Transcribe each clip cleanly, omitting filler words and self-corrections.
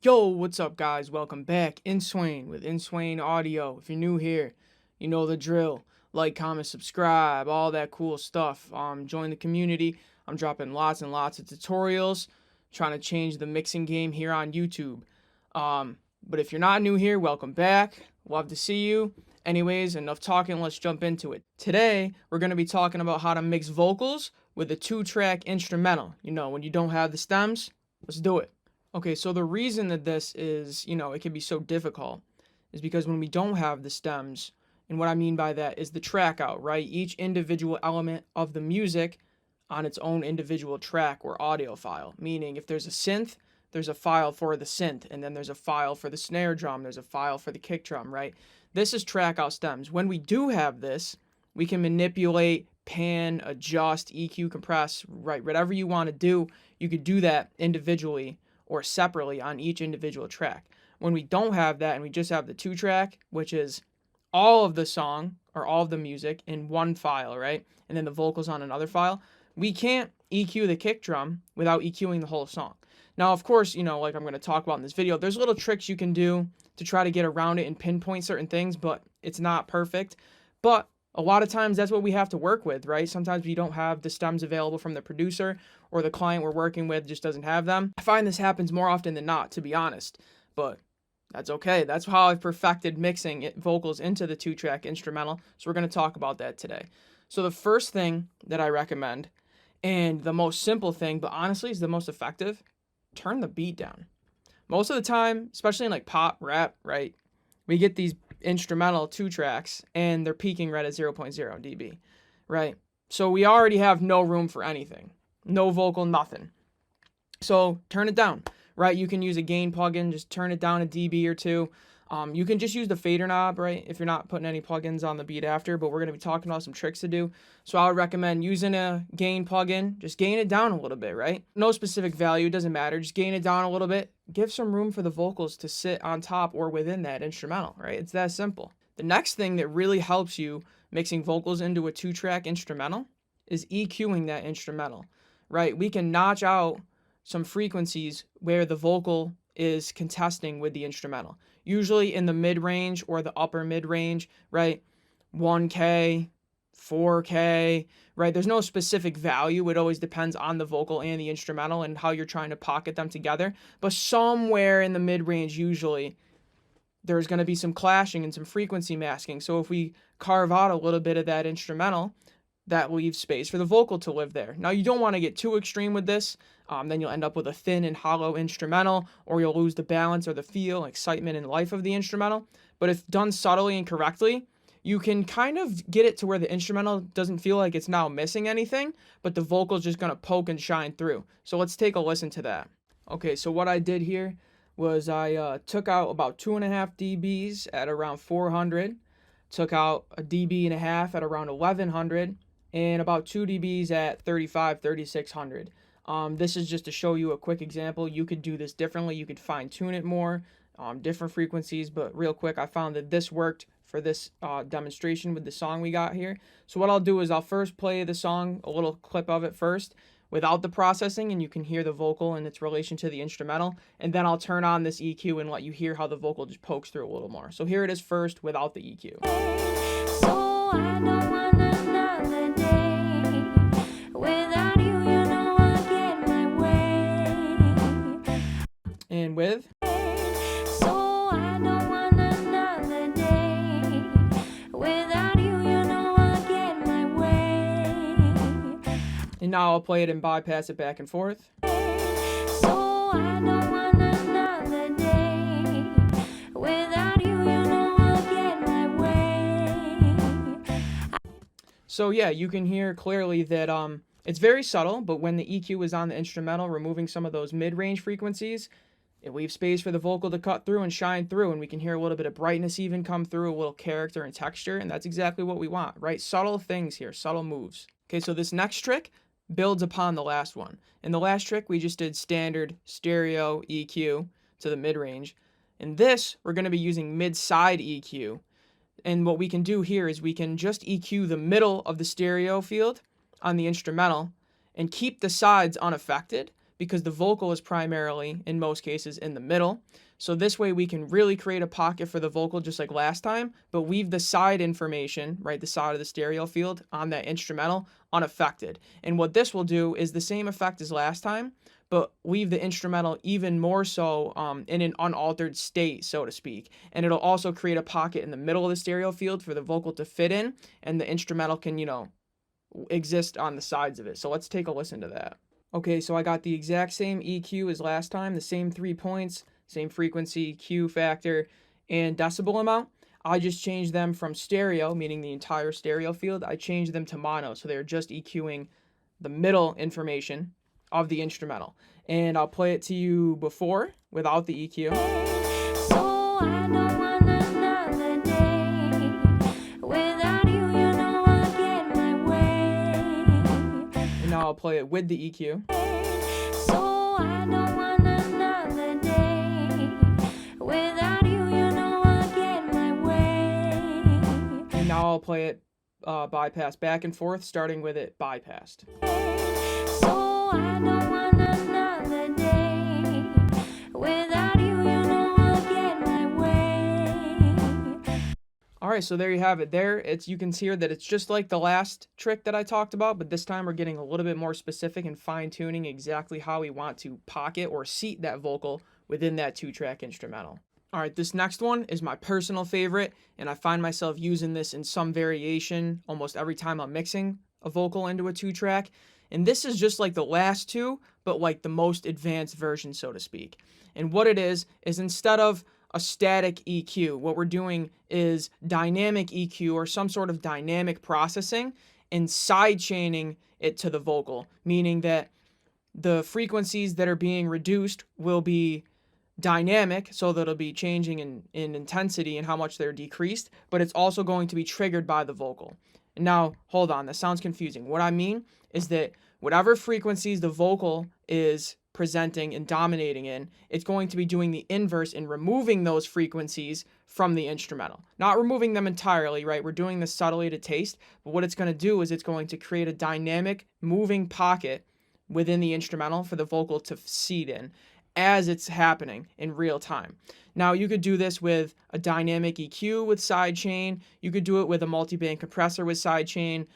Yo, what's up, guys? Welcome back. Inswain with Inswain Audio. If you're new here, you know the drill. Like, comment, subscribe, all that cool stuff. Join the community. I'm dropping lots and lots of tutorials, trying to change the mixing game here on YouTube. But if you're not new here, welcome back. Love to see you. Anyways, enough talking. Let's jump into it. Today, we're going to be talking about how to mix vocals with a 2-track instrumental. You know, when you don't have the stems, let's do it. Okay, so the reason that this is, it can be so difficult is because when we don't have the stems, and what I mean by that is the track out, right? Each individual element of the music on its own individual track or audio file. Meaning if there's a synth, there's a file for the synth, and then there's a file for the snare drum, there's a file for the kick drum, right? This is track out stems. When we do have this, we can manipulate, pan, adjust, EQ, compress, right? Whatever you want to do, you could do that individually or separately on each individual track. When we don't have that and we just have the 2-track, which is all of the song or all of the music in one file, right? And then the vocals on another file, we can't EQ the kick drum without EQing the whole song. Now, of course, like I'm going to talk about in this video, there's little tricks you can do to try to get around it and pinpoint certain things, but it's not perfect. But a lot of times that's what we have to work with, right? Sometimes we don't have the stems available from the producer or the client we're working with just doesn't have them. I find this happens more often than not, to be honest, but that's okay. That's how I've perfected mixing vocals into the 2-track instrumental. So we're going to talk about that today. So the first thing that I recommend, and the most simple thing, but honestly is the most effective, turn the beat down. Most of the time, especially in like pop, rap, right? We get these instrumental 2-tracks and they're peaking right at 0.0 dB, right? So we already have no room for anything, no vocal, nothing. So turn it down, right? You can use a gain plugin, just turn it down a dB or two. You can just use the fader knob, right? If you're not putting any plugins on the beat after, but we're going to be talking about some tricks to do. So I would recommend using a gain plugin, just gain it down a little bit, right? No specific value, doesn't matter. Just gain it down a little bit. Give some room for the vocals to sit on top or within that instrumental, right? It's that simple. The next thing that really helps you mixing vocals into a 2-track instrumental is EQing that instrumental, right? We can notch out some frequencies where the vocal is contesting with the instrumental. Usually in the mid-range or the upper mid-range, right? 1K, 4K, right? There's no specific value. It always depends on the vocal and the instrumental and how you're trying to pocket them together. But somewhere in the mid-range, usually, there's going to be some clashing and some frequency masking. So if we carve out a little bit of that instrumental, that leaves space for the vocal to live there. Now, you don't want to get too extreme with this. Then you'll end up with a thin and hollow instrumental, or you'll lose the balance or the feel, excitement, and life of the instrumental. But if done subtly and correctly, you can kind of get it to where the instrumental doesn't feel like it's now missing anything, but the vocal's just going to poke and shine through. So let's take a listen to that. Okay, so what I did here was I took out about 2.5 dBs at around 400, took out a dB and a half at around 1100, and about 2 dBs at 3600. This is just to show you a quick example. You could do this differently. You could fine tune it more, different frequencies, but real quick, I found that this worked for this demonstration with the song we got here. So what I'll do is I'll first play the song, a little clip of it first, without the processing, and you can hear the vocal and its relation to the instrumental, and then I'll turn on this EQ and let you hear how the vocal just pokes through a little more. So here it is first without the EQ. So I don't want another day without you, you know I get my way. And with. So I don't want another day without you, you know I get my way. And now I'll play it and bypass it back and forth. So I don't want another day without you, you know I get my way. So yeah, you can hear clearly that it's very subtle, but when the EQ is on the instrumental, removing some of those mid-range frequencies, it leaves space for the vocal to cut through and shine through, and we can hear a little bit of brightness even come through, a little character and texture, and that's exactly what we want, right? Subtle things here, subtle moves. Okay, so this next trick builds upon the last one. In the last trick, we just did standard stereo EQ to the mid-range. In this, we're going to be using mid-side EQ. And what we can do here is we can just EQ the middle of the stereo field on the instrumental and keep the sides unaffected, because the vocal is primarily, in most cases, in the middle. So this way we can really create a pocket for the vocal just like last time, but leave the side information, right, the side of the stereo field on that instrumental unaffected. And what this will do is the same effect as last time, but leave the instrumental even more so in an unaltered state, so to speak. And it'll also create a pocket in the middle of the stereo field for the vocal to fit in, and the instrumental can, exist on the sides of it. So let's take a listen to that. Okay, so I got the exact same EQ as last time, the same 3 points, same frequency, Q factor, and decibel amount. I just changed them from stereo, meaning the entire stereo field. I changed them to mono, so they're just EQing the middle information of the instrumental. And I'll play it to you before, without the EQ. So I don't want another day. Without you, you know I'll get my way. And now I'll play it with the EQ. So I don't want another day. Without you, you know I'll get my way. And now I'll play it bypass back and forth, starting with it bypassed. So I don't want another day. Without you, you know I'll get my way. All right, so there you have it. There, you can hear that it's just like the last trick that I talked about, but this time we're getting a little bit more specific and fine-tuning exactly how we want to pocket or seat that vocal within that 2-track instrumental. All right, this next one is my personal favorite, and I find myself using this in some variation almost every time I'm mixing a vocal into a 2-track. And this is just like the last two, but like the most advanced version, so to speak. And what it is instead of a static EQ, what we're doing is dynamic EQ or some sort of dynamic processing and sidechaining it to the vocal, meaning that the frequencies that are being reduced will be dynamic, so that it'll be changing in intensity and how much they're decreased, but it's also going to be triggered by the vocal. Now, hold on, that sounds confusing. What I mean is that whatever frequencies the vocal is presenting and dominating in, it's going to be doing the inverse and removing those frequencies from the instrumental. Not removing them entirely, right? We're doing this subtly to taste, but what it's going to do is it's going to create a dynamic moving pocket within the instrumental for the vocal to seat in as it's happening in real time. Now, you could do this with a dynamic EQ with sidechain. You could do it with a multi-band compressor with sidechain.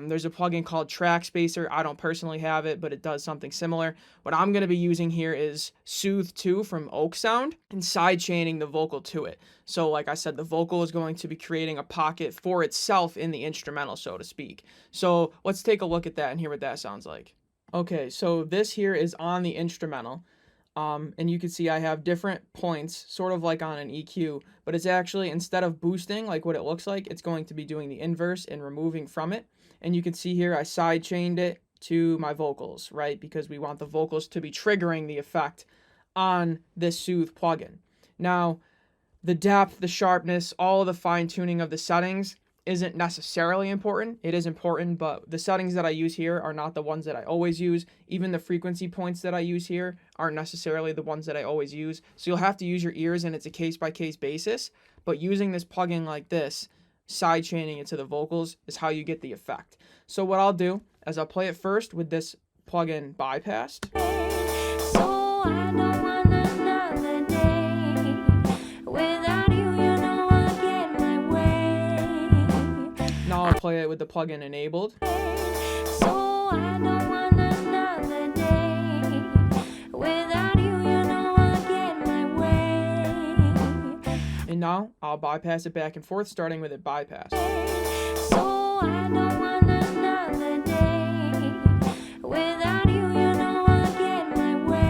There's a plugin called Track Spacer. I don't personally have it, but it does something similar. What I'm going to be using here is Soothe 2 from Oak Sound and sidechaining the vocal to it. So like I said, the vocal is going to be creating a pocket for itself in the instrumental, so to speak. So let's take a look at that and hear what that sounds like. Okay, so this here is on the instrumental. And you can see I have different points, sort of like on an EQ, but it's actually, instead of boosting like what it looks like, it's going to be doing the inverse and removing from it. And you can see here I sidechained it to my vocals, right? Because we want the vocals to be triggering the effect on this Soothe plugin. Now, the depth, the sharpness, all of the fine tuning of the settings isn't necessarily important. It is important, but the settings that I use here are not the ones that I always use. Even the frequency points that I use here aren't necessarily the ones that I always use. So you'll have to use your ears, and it's a case-by-case basis. But using this plugin like this, sidechaining it to the vocals, is how you get the effect. So what I'll do is I'll play it first with this plugin bypassed. So I don't want another day. Without you, you know I'll get my way. Now I'll play it with the plugin enabled. So I don't want another day. Without you, you know I'll get my way. And now I'll bypass it back and forth, starting with it bypassed. So I don't want another day. Without you, you know I'll get my way.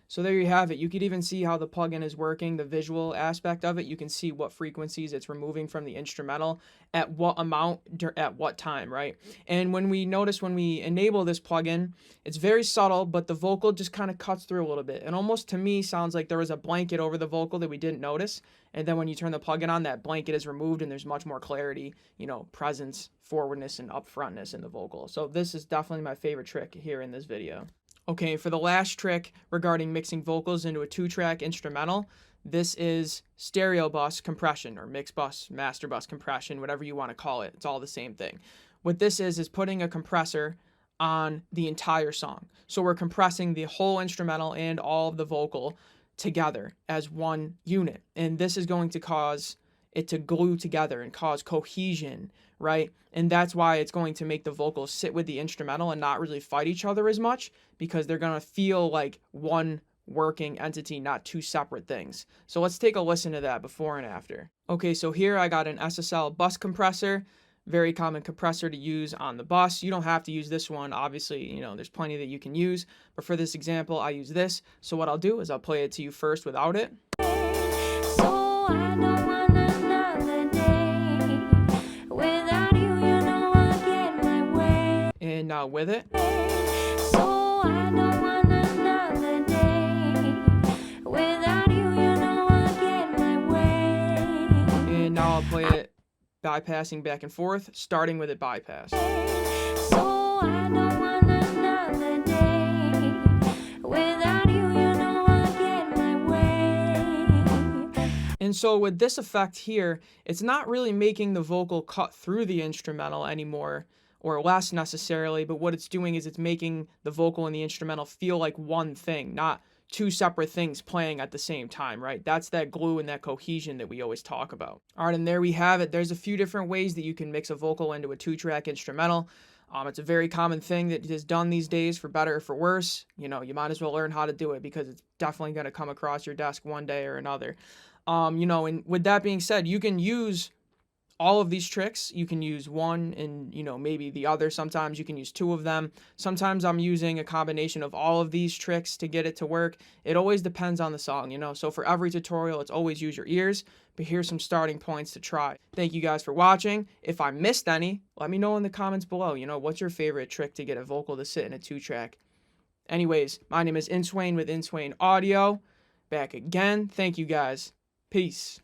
So there you have it. You could even see how the plugin is working, the visual aspect of it. You can see what frequencies it's removing from the instrumental, at what amount, at what time, right? And when we enable this plugin, it's very subtle, but the vocal just kind of cuts through a little bit. And almost to me sounds like there was a blanket over the vocal that we didn't notice. And then when you turn the plugin on, that blanket is removed and there's much more clarity, presence, forwardness, and upfrontness in the vocal. So this is definitely my favorite trick here in this video. Okay, for the last trick regarding mixing vocals into a 2-track instrumental, this is stereo bus compression, or mix bus, master bus compression, whatever you want to call it. It's all the same thing. What this is putting a compressor on the entire song. So we're compressing the whole instrumental and all of the vocal together as one unit. And this is going to cause it to glue together and cause cohesion, right? And that's why it's going to make the vocals sit with the instrumental and not really fight each other as much, because they're going to feel like one working entity, not two separate things. So let's take a listen to that before and after. Okay, so here I got an SSL bus compressor, very common compressor to use on the bus. You don't have to use this one. Obviously, there's plenty that you can use, but for this example, I use this. So what I'll do is I'll play it to you first without it. So I don't want another day. Without you, I'll get my way. And now with it. So I don't want another day. Without you, I'll get my way. And now I'll play it bypassing back and forth, starting with it bypassed. So I don't want another day. Without you, I'll get my way. And so with this effect here, it's not really making the vocal cut through the instrumental anymore, or less necessarily, but what it's doing is it's making the vocal and the instrumental feel like one thing, not two separate things playing at the same time, right? That's that glue and that cohesion that we always talk about. All right, and there we have it. There's a few different ways that you can mix a vocal into a 2-track instrumental. It's a very common thing that is done these days, for better or for worse. You might as well learn how to do it, because it's definitely going to come across your desk one day or another. And with that being said, you can use all of these tricks. You can use one and, maybe the other. Sometimes you can use two of them. Sometimes I'm using a combination of all of these tricks to get it to work. It always depends on the song, So for every tutorial, it's always use your ears, but here's some starting points to try. Thank you guys for watching. If I missed any, let me know in the comments below. What's your favorite trick to get a vocal to sit in a 2-track? Anyways, my name is Inswain with Inswain Audio. Back again. Thank you guys. Peace.